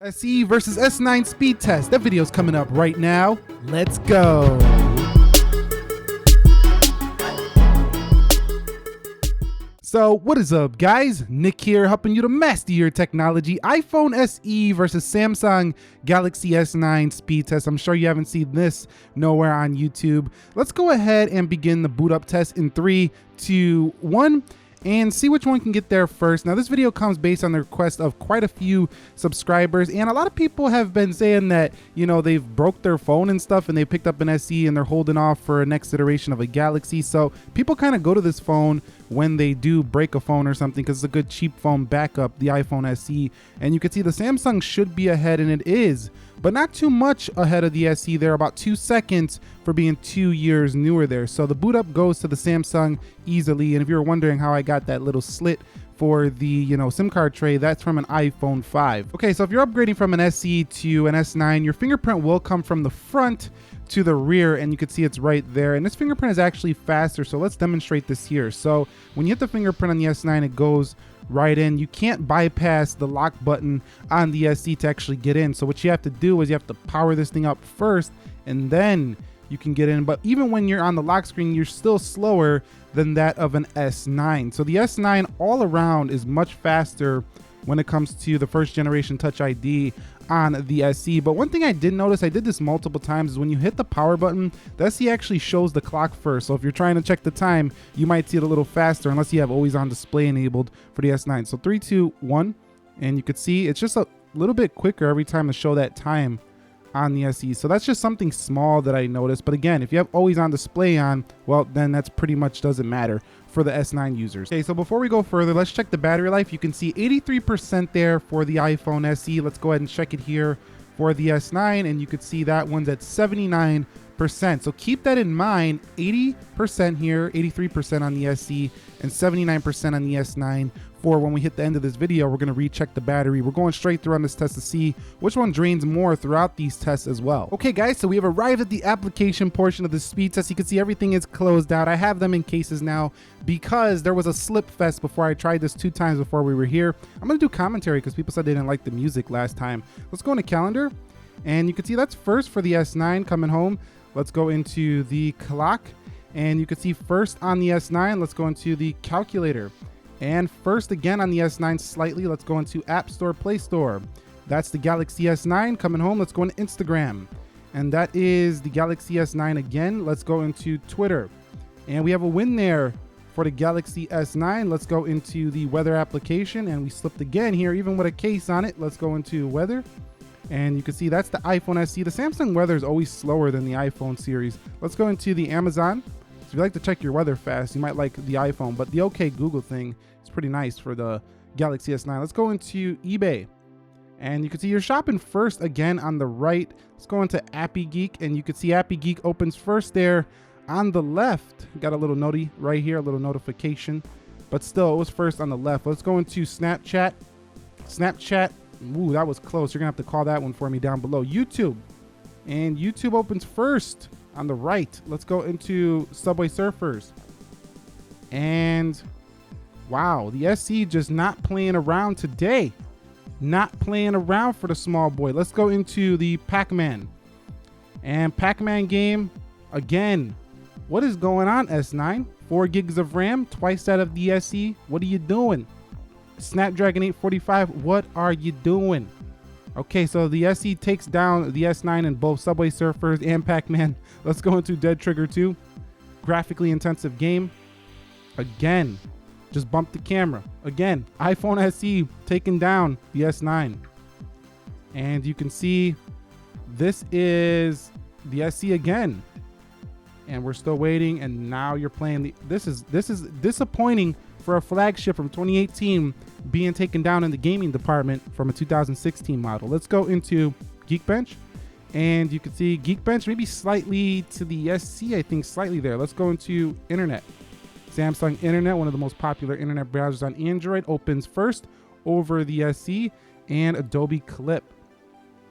SE versus S9 speed test. That video's coming up right now. Let's go. So what is up, guys? Nick here, helping you to master your technology. iPhone SE versus Samsung Galaxy S9 speed test. I'm sure you haven't seen this nowhere on YouTube. Let's go ahead and begin the boot up test in 3, 2, 1. And see which one can get there first. Now, this video comes based on the request of quite a few subscribers, and a lot of people have been saying that, you know, they've broke their phone and stuff and they picked up an SE and they're holding off for a next iteration of a Galaxy. So people kind of go to this phone when they do break a phone or something because it's a good cheap phone backup, the iPhone SE. And you can see the Samsung should be ahead, and it is, but not too much ahead of the SE. They're about 2 seconds for being 2 years newer there. So the boot up goes to the Samsung easily. And if you're wondering how I got that little slit for the, you know, SIM card tray, that's from an iPhone 5. Okay, so if you're upgrading from an SE to an S9, your fingerprint will come from the front to the rear, and you can see it's right there. And this fingerprint is actually faster, so let's demonstrate this here. So when you hit the fingerprint on the S9, it goes right in. You can't bypass the lock button on the SE to actually get in. So what you have to do is you have to power this thing up first, and then you can get in. But even when you're on the lock screen, you're still slower than that of an S9. So the S9 all around is much faster when it comes to the first generation Touch ID on the SE. But one thing I did notice, I did this multiple times, is when you hit the power button, the SE actually shows the clock first. So if you're trying to check the time, you might see it a little faster unless you have always on display enabled for the S9. So 3, 2, 1, and you could see it's just a little bit quicker every time to show that time on the SE. So that's just something small that I noticed. But again, if you have always on display on, well, then that's pretty much doesn't matter for the S9 users. Okay, so before we go further, let's check the battery life. You can see 83% there for the iPhone SE. Let's go ahead and check it here for the S9, and you could see that one's at 79%. So keep that in mind, 80% here, 83% on the SE, and 79% on the S9. For when we hit the end of this video, we're going to recheck the battery. We're going straight through on this test to see which one drains more throughout these tests as well. Okay, guys, so we have arrived at the application portion of the speed test. You can see everything is closed out. I have them in cases now because there was a slip fest before. I tried this 2 times before we were here. I'm going to do commentary because people said they didn't like the music last time. Let's go into calendar, and you can see that's first for the S9 coming home. Let's go into the clock, and you can see first on the S9. Let's go into the calculator. And first again on the S9 slightly, let's go into App Store, Play Store. That's the Galaxy S9 coming home. Let's go into Instagram. And that is the Galaxy S9 again. Let's go into Twitter. And we have a win there for the Galaxy S9. Let's go into the weather application. And we slipped again here, even with a case on it. Let's go into weather. And you can see that's the iPhone SE. The Samsung weather is always slower than the iPhone series. Let's go into the Amazon. So if you like to check your weather fast, you might like the iPhone, but the OK Google thing is pretty nice for the Galaxy S9. Let's go into eBay, and you can see you're shopping first again on the right. Let's go into Appy Geek, and you can see Appy Geek opens first there on the left. Got a little noti right here, a little notification, but still it was first on the left. Let's go into Snapchat. Snapchat, ooh, that was close. You're gonna have to call that one for me down below. YouTube, and YouTube opens first on the right. Let's go into Subway Surfers. And wow, the SE just not playing around today. Not playing around for the small boy. Let's go into the Pac-Man. And Pac-Man game again. What is going on, S9? 4 gigs of RAM, twice that of the SE. What are you doing? Snapdragon 845, what are you doing? Okay, so the SE takes down the S9 in both Subway Surfers and Pac-Man. Let's go into Dead Trigger 2. Graphically intensive game. Again, just bumped the camera. Again, iPhone SE taking down the S9. And you can see this is the SE again. And we're still waiting, and now you're playing the... This is disappointing for a flagship from 2018 being taken down in the gaming department from a 2016 model. Let's go into Geekbench, and you can see Geekbench maybe slightly to the SC, I think slightly there. Let's go into Internet. Samsung Internet, one of the most popular internet browsers on Android, opens first over the SC, and Adobe Clip.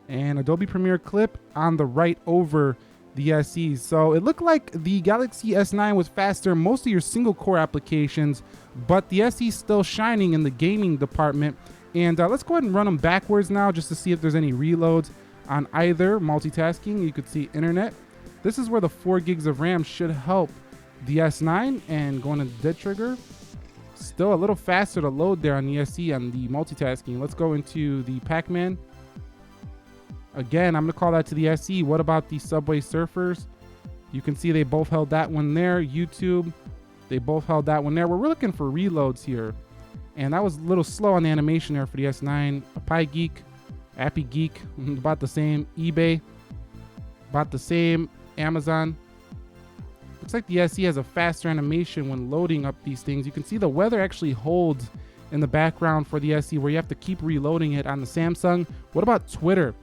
And Adobe Premiere Clip on the right over the SE. So it looked like the Galaxy S9 was faster in most of your single core applications, but the SE is still shining in the gaming department. And let's go ahead and run them backwards now just to see if there's any reloads on either. Multitasking, you could see internet. This is where the 4 gigs of RAM should help the S9. And going to dead trigger, still a little faster to load there on the SE on the multitasking. Let's go into the Pac-Man. Again, I'm going to call that to the SE. What about the Subway Surfers? You can see they both held that one there. YouTube, they both held that one there. We're looking for reloads here. And that was a little slow on the animation there for the S9. A Pi Geek, Appy Geek, about the same. eBay, about the same. Amazon. Looks like the SE has a faster animation when loading up these things. You can see the weather actually holds in the background for the SE where you have to keep reloading it on the Samsung. What about Twitter?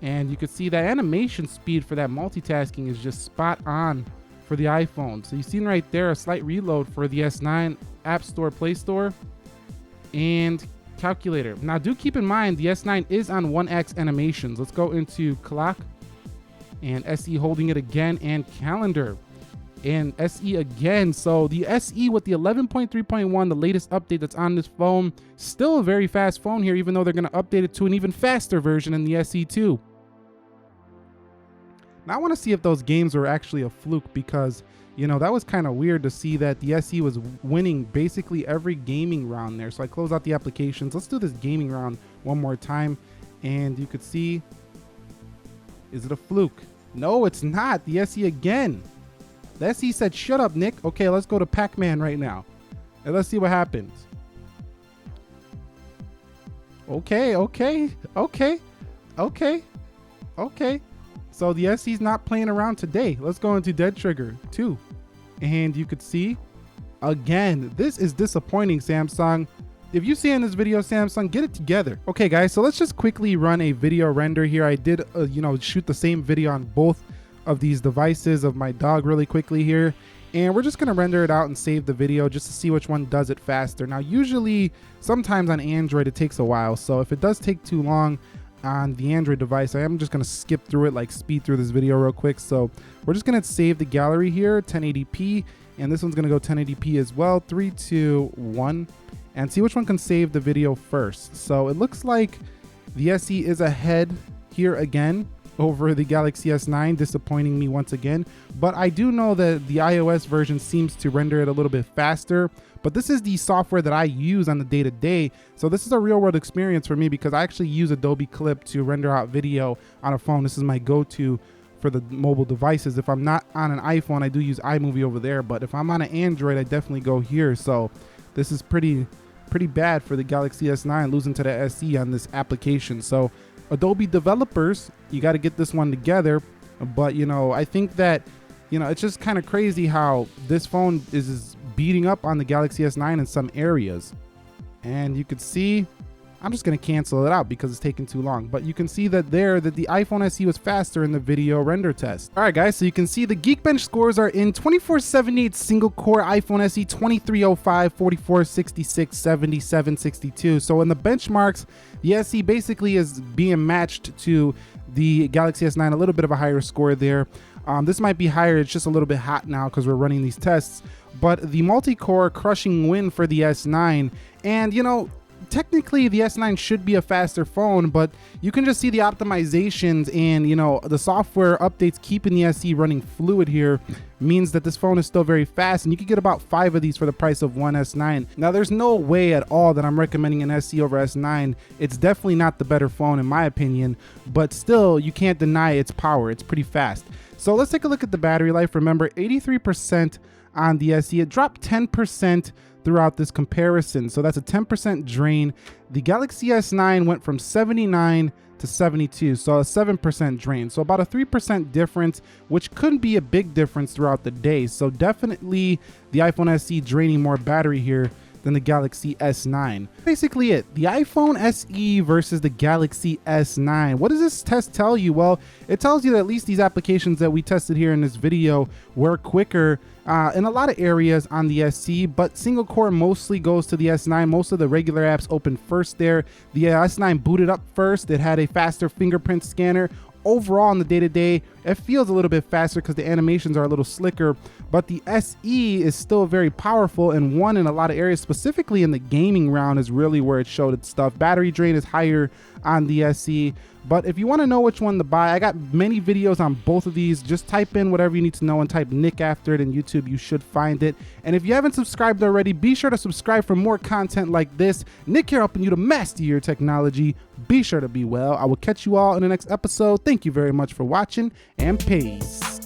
And you can see that animation speed for that multitasking is just spot on for the iPhone. So you've seen right there a slight reload for the S9, App Store, Play Store, and calculator. Now do keep in mind the S9 is on 1x animations. Let's go into clock and SE holding it again, and calendar and SE again. So the SE with the 11.3.1, the latest update that's on this phone, still a very fast phone here, even though they're going to update it to an even faster version in the SE2. Now I want to see if those games were actually a fluke, because you know that was kind of weird to see that the SE was winning basically every gaming round there. So I close out the applications. Let's do this gaming round one more time, and you could see, is it a fluke? No, it's not. The SE again. The SE said, shut up, Nick. Okay, let's go to Pac-Man right now. And let's see what happens. Okay. So the SE's not playing around today. Let's go into Dead Trigger 2. And you could see, again, this is disappointing, Samsung. If you see in this video, Samsung, get it together. Okay, guys, so let's just quickly run a video render here. I did, shoot the same video on both of these devices of my dog really quickly here. And we're just gonna render it out and save the video just to see which one does it faster. Now, usually, sometimes on Android, it takes a while. So if it does take too long on the Android device, I am just gonna skip through it, like speed through this video real quick. So we're just gonna save the gallery here, 1080p, and this one's gonna go 1080p as well. 3, 2, 1. And see which one can save the video first. So it looks like the SE is ahead here again over the Galaxy S9, disappointing me once again. But I do know that the iOS version seems to render it a little bit faster. But this is the software that I use on the day-to-day. So this is a real-world experience for me, because I actually use Adobe Clip to render out video on a phone. This is my go-to for the mobile devices. If I'm not on an iPhone, I do use iMovie over there. But if I'm on an Android, I definitely go here. So this is pretty bad for the Galaxy S9 losing to the SE on this application. So Adobe developers, you got to get this one together. But I think that it's just kind of crazy how this phone is beating up on the Galaxy S9 in some areas. And you could see, I'm just going to cancel it out because it's taking too long. But you can see that the iPhone SE was faster in the video render test. All right, guys, so you can see the Geekbench scores are in 2478 single core iPhone SE, 2305, 4466, 7762. So in the benchmarks, the SE basically is being matched to the Galaxy S9, a little bit of a higher score there. This might be higher, it's just a little bit hot now because we're running these tests. But the multi-core crushing win for the S9, and technically the S9 should be a faster phone, but you can just see the optimizations and the software updates keeping the SE running fluid here means that this phone is still very fast, and you can get about 5 of these for the price of one S9. Now there's no way at all that I'm recommending an SE over S9. It's definitely not the better phone in my opinion, but still you can't deny its power. It's pretty fast. So let's take a look at the battery life. Remember, 83% on the SE. It dropped 10% throughout this comparison, so that's a 10% drain. The Galaxy S9 went from 79 to 72, so a 7% drain, so about a 3% difference, which could be a big difference throughout the day. So definitely the iPhone SE draining more battery here than the Galaxy S9. Basically it, the iPhone SE versus the Galaxy S9. What does this test tell you? Well, it tells you that at least these applications that we tested here in this video were quicker in a lot of areas on the SE, but single core mostly goes to the S9. Most of the regular apps open first there. The S9 booted up first. It had a faster fingerprint scanner. overall in the day-to-day, it feels a little bit faster because the animations are a little slicker, but the SE is still very powerful and won in a lot of areas, specifically in the gaming round is really where it showed its stuff. Battery drain is higher on the SE, but if you want to know which one to buy, I got many videos on both of these. Just type in whatever you need to know and type Nick after it in YouTube. You should find it. And if you haven't subscribed already, be sure to subscribe for more content like this. Nick here helping you to master your technology. Be sure to be well. I will catch you all in the next episode. Thank you very much for watching, and peace.